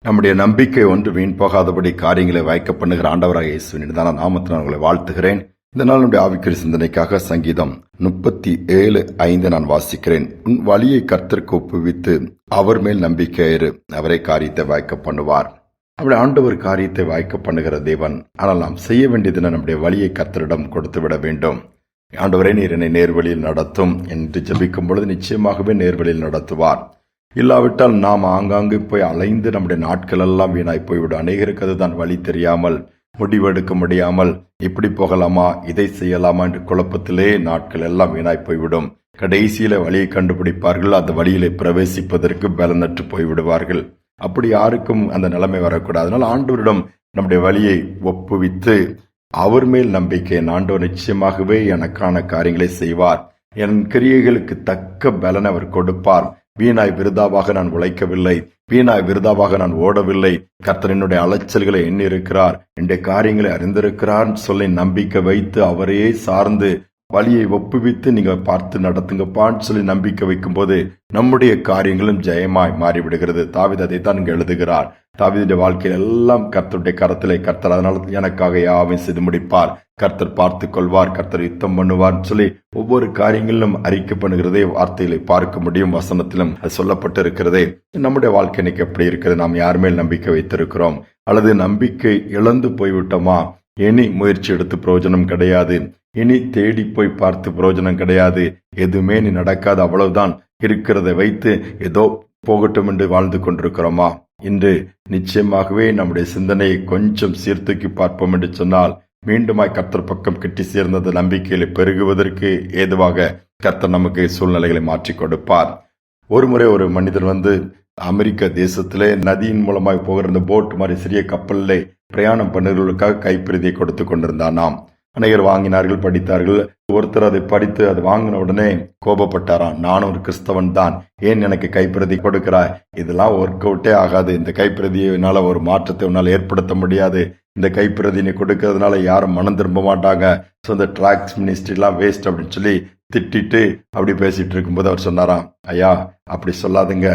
நம்முடைய நம்பிக்கை ஒன்று வீண் போகாதபடி காரியங்களை வாய்க்க பண்ணுகிற ஆண்டவராக இயேசுவின் நாமத்தில் உங்களை வாழ்த்துகிறேன். இந்த நாள் நம்முடைய ஆவிக்குரிய சிந்தனைக்காக சங்கீதம் 37:5 நான் வாசிக்கிறேன். உன் வழியை கர்த்தருக்கு ஒப்புவித்து அவர் மேல் நம்பிக்கையிரு, அவரை காரியத்தை வாய்க்க பண்ணுவார். அப்படி ஆண்டவர் காரியத்தை வாய்க்க பண்ணுகிற தேவன். ஆனால் நாம் செய்ய வேண்டியது நம்முடைய வழியை கர்த்தரிடம் கொடுத்து விட வேண்டும். ஆண்டவரே, நீர் என்னை நேர்வழியில் நடத்தும் என்று ஜெபிக்கும் பொழுது நிச்சயமாகவே நேர்வழியில் நடத்துவார். இல்லாவிட்டால் நாம் ஆங்காங்கு போய் அலைந்து நம்முடைய நாட்கள் எல்லாம் வீணாய் போய்விடும். அநேகருக்கு அதுதான் வழி தெரியாமல், முடிவெடுக்க முடியாமல், இப்படி போகலாமா, இதை செய்யலாமா என்று குழப்பத்திலே நாட்கள் எல்லாம் வீணாய் போய்விடும். கடைசியில வழியை கண்டுபிடிப்பார்கள், அந்த வழியிலே பிரவேசிப்பதற்கு பலனற்று போய்விடுவார்கள். அப்படி யாருக்கும் அந்த நிலைமை வரக்கூடாது. அதனால் ஆண்டவரிடம் நம்முடைய வழியை ஒப்புவித்து அவர் மேல் நம்பிக்கை, ஆண்டவர் நிச்சயமாகவே எனக்கான காரியங்களை செய்வார், என் கிரியைகளுக்கு தக்க பலன் அவர் கொடுப்பார். வீணாய் விருதாவாக நான் உழைக்கவில்லை, வீணாய் விருதாவாக நான் ஓடவில்லை. கர்த்தர் என்னுடைய அலைச்சல்களை எண்ணி இருக்கிறார், என்னுடைய காரியங்களை அறிந்திருக்கிறார் சொல்லி நம்பிக்கை வைத்து அவரையே சார்ந்து வழியை ஒப்புவித்து நீங்க பார்த்து நடத்துங்கப்பான்னு சொல்லி நம்பிக்கை வைக்கும் போது நம்முடைய காரியங்களும் ஜெயமாய் மாறிவிடுகிறது. தாவீது அதைத்தான் இங்கு எழுதுகிறார். தாவீதுடைய வாழ்க்கையில் எல்லாம் கர்த்தருடைய கரத்திலே, கர்த்தர் அதனால எனக்காக யாவையும் செய்து முடிப்பார், கர்த்தர் பார்த்து கொள்வார், கர்த்தர் யுத்தம் பண்ணுவார் சொல்லி ஒவ்வொரு காரியங்களிலும் அறிக்கை பண்ணுகிறதே வார்த்தைகளை பார்க்க முடியும். வசனத்திலும் அது சொல்லப்பட்டு இருக்கிறதே. நம்முடைய வாழ்க்கை இன்னைக்கு எப்படி இருக்கிறது? நாம் யார் மேல் நம்பிக்கை வைத்திருக்கிறோம்? அல்லது நம்பிக்கை இழந்து போய்விட்டோமா? இனி முயற்சி எடுத்து பிரயோஜனம் கிடையாது, இனி தேடி போய் பார்த்து பிரயோஜனம் கிடையாது, எதுவுமே நீ நடக்காது, அவ்வளவுதான், இருக்கிறதை வைத்து ஏதோ போகட்டும் என்று வாழ்ந்து கொண்டிருக்கிறோமா? இன்று நிச்சயமாகவே நம்முடைய சிந்தனையை கொஞ்சம் சீர்தூக்கி பார்ப்போம் என்று சொன்னால் மீண்டுமாய் கர்த்தர் பக்கம் கிட்டி சேர்ந்தது நம்பிக்கையில பெருகுவதற்கு ஏதுவாக கர்த்தர் நமக்கு சூழ்நிலைகளை மாற்றி கொடுப்பார். ஒருமுறை ஒரு மனிதர் அமெரிக்க தேசத்திலே நதியின் மூலமாய் போகிற இந்த போட் மாதிரி சிறிய கப்பலிலே பிரயாணம் பண்ணுறவர்களுக்காக கைப்பிரதியை கொடுத்து கொண்டிருந்தானாம். அநேகர் வாங்கினார்கள், படித்தார்கள். ஒருத்தர் அதை படித்து அது வாங்கின உடனே கோபப்பட்டாராம். நானும் ஒரு கிறிஸ்தவன் தான், ஏன் எனக்கு கைப்பிரதி கொடுக்கிறாய்? இதெல்லாம் ஒர்க் அவுட்டே ஆகாது, இந்த கைப்பிரதியினால ஒரு மாற்றத்தை உன்னால் ஏற்படுத்த முடியாது, இந்த கைப்பிரதியை கொடுக்கறதுனால யாரும் மனம் திரும்ப மாட்டாங்க, ஸோ இந்த டிராக்ஸ் மினிஸ்ட்ரிலாம் வேஸ்ட் அப்படின்னு சொல்லி திட்டிட்டு அப்படி பேசிட்டு இருக்கும்போது அவர் சொன்னாராம், ஐயா அப்படி சொல்லாதுங்க,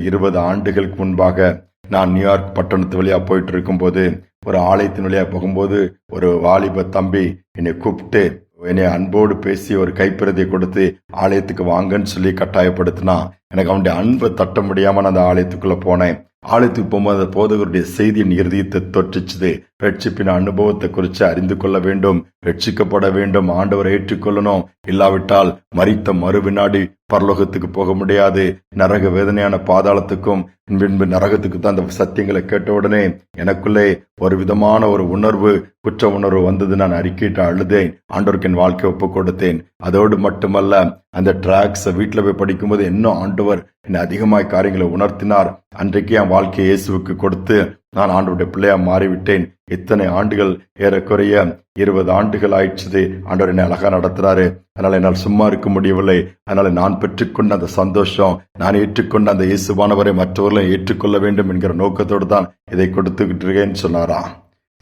20 ஆண்டுகளுக்கு முன்பாக நான் நியூயார்க் பட்டணத்து வழியா போயிட்டு இருக்கும் போது ஒரு ஆலயத்தின் வழியா போகும்போது ஒரு வாலிப தம்பி என்னை கூப்பிட்டு என்னை அன்போடு பேசி ஒரு கைப்பிரதியை கொடுத்து ஆலயத்துக்கு வாங்கன்னு சொல்லி கட்டாயப்படுத்தினா. எனக்கு அவனுடைய அன்பை தட்ட முடியாம நான் அந்த ஆலயத்துக்குள்ள போனேன். ஆலயத்துக்கு போகும்போது அந்த போதகருடைய செய்தியின் இறுதியத்தை தொற்றுச்சுது. ரட்சிப்பின் அனுபவத்தை குறித்து அறிந்து கொள்ள வேண்டும், ரட்சிக்கப்பட வேண்டும், ஆண்டவரை ஏற்றுக்கொள்ளணும். இல்லாவிட்டால் மரித்த மறுவினாடி பரலோகத்துக்கு போக முடியாது, நரக வேதனையான பாதாளத்துக்கும் பின்பு நரகத்துக்கு தான் அந்த சத்தியங்களை கேட்ட உடனே எனக்குள்ளே ஒரு விதமான ஒரு உணர்வு, குற்ற உணர்வு வந்தது. நான் அறிக்கையிட்டு அழுதேன், ஆண்டவருக்கு என் வாழ்க்கையை ஒப்பு கொடுத்தேன். அதோடு மட்டுமல்ல, அந்த டிராக்ஸ் வீட்டில் போய் படிக்கும்போது இன்னும் ஆண்டவர் என்னை அதிகமாய் காரியங்களை உணர்த்தினார். அன்றைக்கு என் வாழ்க்கையை இயேசுவுக்கு கொடுத்து நான் ஆண்டவருடைய பிள்ளையா மாறிவிட்டேன். இத்தனை ஆண்டுகள், ஏறக்குறைய 20 ஆண்டுகள் ஆயிடுச்சு. ஆண்டவர் என்னை அழகா நடத்துறாரு. அதனால என்னால் சும்மா இருக்க முடியவில்லை. அதனால நான் பெற்றுக்கொண்ட அந்த சந்தோஷம், நான் ஏற்றுக்கொண்ட அந்த இயேசுவானவரை மற்றவர்களும் ஏற்றுக்கொள்ள வேண்டும் என்கிற நோக்கத்தோடு தான் இதை கொடுத்துக்கிட்டு இருக்கேன்னு சொன்னாராம்.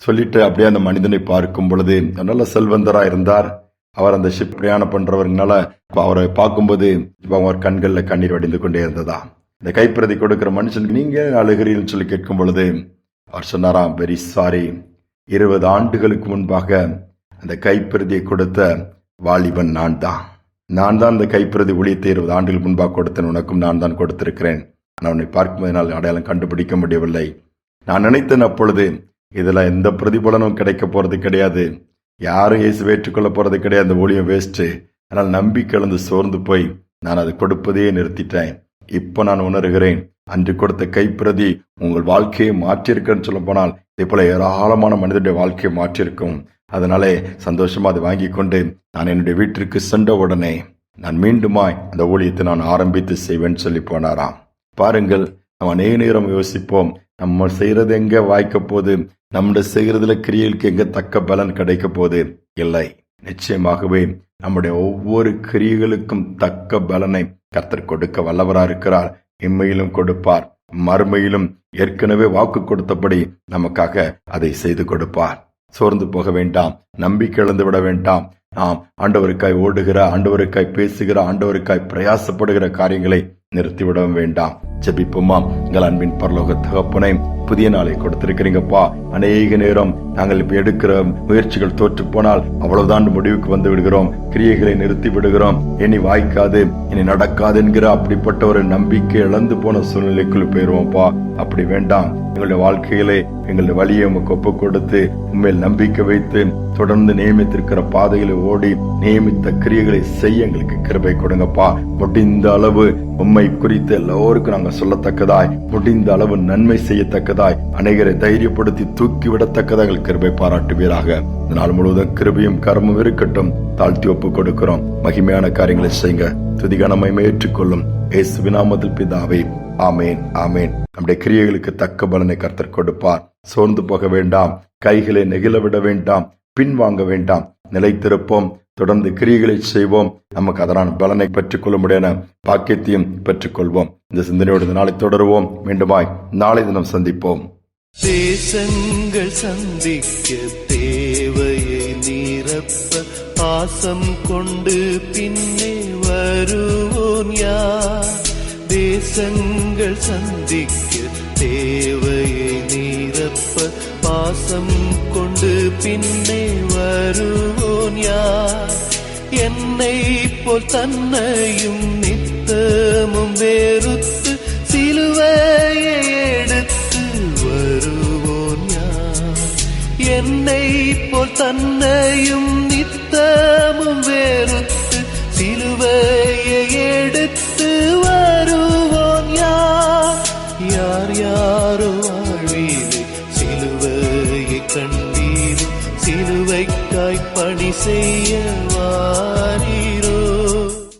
சொல்லிட்டு அப்படியே அந்த மனிதனை பார்க்கும் பொழுது நல்ல செல்வந்தரா இருந்தார். அவர் அந்த ஷிப் பிரயாணம் பண்றவர்னால அவரை பார்க்கும்போது அவர் கண்கள்ல கண்ணீர் வடிந்து கொண்டே இருந்ததா. இந்த கைப்பிரதி கொடுக்கிற மனுஷனுக்கு நீங்க அழுகிறீர்கள் சொல்லி கேட்கும் பொழுது அவர் சொன்னாராம், வெரி சாரி, 20 ஆண்டுகளுக்கு முன்பாக அந்த கைப்பிரதியை கொடுத்த வாலிபன் நான் தான் அந்த கைப்பிரதி ஊழியத்தை 20 ஆண்டுகள் முன்பாக கொடுத்தேன், உனக்கும் நான் தான் கொடுத்திருக்கிறேன். நான் உன்னை பார்க்கும்போது என்னால் அடையாளம் கண்டுபிடிக்க முடியவில்லை. நான் நினைத்தேன் அப்பொழுது, இதுல எந்த பிரதிபலனும் கிடைக்க போறது கிடையாது, யாரும் இயேசு ஏற்றுக்கொள்ள போறது கிடையாது, அந்த ஊழியம் வேஸ்ட். ஆனால் நம்பிக்கை இழந்து சோர்ந்து போய் நான் அதை கொடுப்பதையே நிறுத்திட்டேன். இப்ப நான் உணர்கிறேன், அன்று கொடுத்த கைப்பிரதி உங்கள் வாழ்க்கையை மாற்றியிருக்கன்னு சொல்ல போனால் இதே போல ஏராளமான மனிதனுடைய வாழ்க்கையை மாற்றியிருக்கும். அதனாலே சந்தோஷமா அதை வாங்கி கொண்டு நான் என்னுடைய வீட்டிற்கு சென்ற உடனே நான் மீண்டுமாய் அந்த ஊழியத்தை நான் ஆரம்பித்து செய்வேன்னு சொல்லி போனாராம். பாருங்கள், நம்ம அநேக நேரம் யோசிப்போம், நம்ம செய்யறது எங்க வாய்க்க போகுது, நம்முடைய செய்யறதுல கிரியைகளுக்கு எங்க தக்க பலன் கிடைக்க போகுது? இல்லை, நிச்சயமாகவே நம்முடைய ஒவ்வொரு கிரியைகளுக்கும் தக்க பலனை கர்த்தர் கொடுக்க வல்லவரா இருக்கிறார். இம்மையிலும் கொடுப்பார், மறுமையிலும் ஏற்கனவே வாக்கு கொடுத்தபடி நமக்காக அதை செய்து கொடுப்பார். சோர்ந்து போக வேண்டாம், நம்பிக்கை இழந்து விட வேண்டாம். ஆண்டவருக்காய் ஓடுகிற, ஆண்டவருக்காய் பேசுகிற, ஆண்டவருக்காய் பிரயாசப்படுகிற காரியங்களை நிறுத்திவிடவும் வேண்டாம். ஜெபிப்போமா. எங்கள் அன்பின் பரலோக தகப்பனே, புதிய நாளை கொடுத்திருக்கிறீங்கப்பா. அநேக நேரம் நாங்கள் இப்ப எடுக்கிற முயற்சிகள் தோற்று போனால் அவ்வளவுதான் முடிவுக்கு வந்து விடுகிறோம். கிரியைகளை நிறுத்தி விடுகிறோம். இனி வாய்க்காது, இனி நடக்காது என்கிற அப்படிப்பட்ட ஒரு நம்பிக்கை இழந்து போன சூழ்நிலைக்குள் போயிருவோம்ப்பா. அப்படி வேண்டாம். எங்களுடைய வாழ்க்கையிலே எங்களுடைய வழியை உமக்கு ஒப்பு கொடுத்து உண்மையில் நம்பிக்கை வைத்து தொடர்ந்து நியமித்திருக்கிற பாதைகளை ஓடி நியமித்த கிரியைகளை செய்ய எங்களுக்கு கிருபை கொடுங்கப்பா. முடிந்த அளவு உம்மை குறித்து எல்லோருக்கும் நாங்கள் சொல்லத்தக்கதாய், முடிந்த அளவு நன்மை செய்யத்தக்கதாய், அநேகரை தைரியப்படுத்தி தூக்கி விடத்தக்கதாக எங்களுக்கு கிருபை பாராட்டுவீராக. நாள் முழுவதும் கிருபையும் கர்மம் இருக்கட்டும். தாழ்த்தி ஒப்பு கொடுக்கிறோம். மகிமையான காரியங்களை செய்யுங்க. துதிகனமை ஏற்றுக்கொள்ளும் இயேசுவின் நாமத்தில் பிதாவே, ஆமேன், ஆமேன். நம்முடைய கிரியைகளுக்கு தக்க பலனை கர்த்தர் கொடுப்பார். சோர்ந்து போக வேண்டாம். கைகளை நெகிழ விட வேண்டாம். பின்வாங்க வேண்டாம். நிலைத்திருப்போம். தொடர்ந்து கிரியைகளை செய்வோம். நமக்கு அதனால் பலனை பெற்றுக் கொள்ள முடியான பாக்கியத்தையும் பெற்றுக் கொள்வோம். இந்த சிந்தனையோடு இந்த நாளை தொடருவோம். மீண்டுமாய் நாளை தினம் சந்திப்போம். தேசங்கள் சந்திக்க தேவையை நிரப்ப பாசம் கொண்டு பின்னே வருவோன் யார்? தேசங்கள் சந்திக்க தேவையை நிரப்ப பாசம் கொண்டு பின்னே வருவோன் யார்? என்னை போல் தன்னையும் நித்தமும் வெறுத்து சிலுவையை எடுத்து வருவோன் யார்? என்னை போல் தன்னையும்